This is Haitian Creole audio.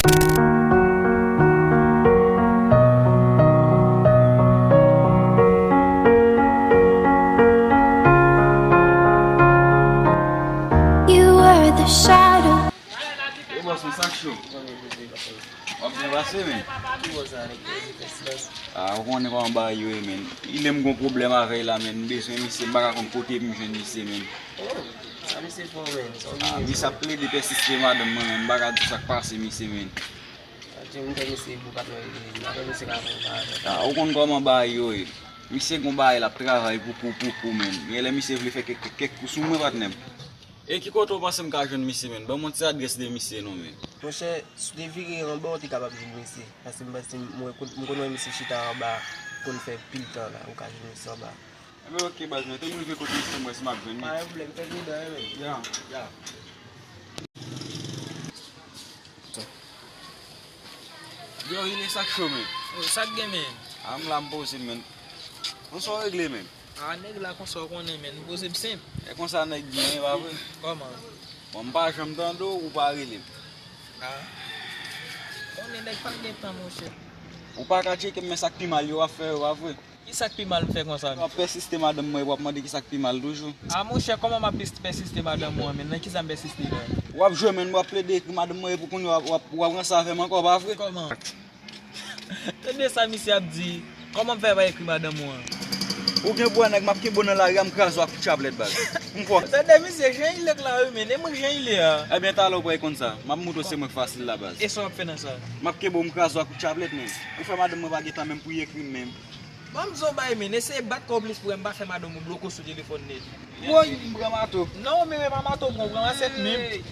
You were the shadow. E boss, mwen sak show. Wap gen vase men? Ou konen kon ba yo men. Ilem kon problem avè la men. Beswen mi se baka kon kote mi jen mi se men. Mi sa ple de pe sistema de men. Baka tout sak pase mi se men. Ou konen kon ba yo e. Mi se kon ba la travay pou men. Yele mi se vle fe kek kousou mwen pat nem. E ki koto passe m ka joun mi se men. Ba mwen se adres de mi se non men. Mon cher, si tu vires en bas, tu es capable de venir ici. Parce que je connais ici, chita en bas, qu'on fait pile temps là, on peut venir ici en bas. Mais ok, bas, mais tu me fais côté ici, moi, c'est ma venue. Pas de problème, fais le dedans, Ya, ya. Yo, il est sac chaud, men. Sak gen men. Am la m'pose, men. On s'en règle, men. A nèg la kon so konnen men, nou pose simple. E kon sa nèg bien, pa vre. Comment? Bon, m'pa jam tando ou pa rele. Ah. On est nèg pas gen temps mon cher. Ou pa ka check men sak pi mal yo a fè, pa vre. Qui sak pi mal fait comme ça? Ou persiste madame moi, ou m'a dit ki sak pi mal toujours. Ah mon cher, comment m'a persisté madame moi men? Nan qui ça persisté? Ou ap jouer men, ou ap plaider ki madame moi pour qu'on ou ap ça fait encore pas vre. Comment? Tenez ça monsieur a dit. Comment faire pas écrire madame moi? Ou gen bon nèg m'a ki bon la ram kraso ak chablet bal. M'ko. Tenez monsieur, j'ai il là mais ne moi j'ai il là. Eh bien, t'as l'opé comme ça. Ma moto c'est moi facile la base. Et ça fait dans ça. Ma ke bon m'kraso ak chablet men. Ou fait madame moi pas getan même pour écrire même. Mam zo bay men, essaye battre complice pour me faire madame mon bloquer sur téléphone net. Boy, m'bramato. Non mais maman to prend vraiment 7 même.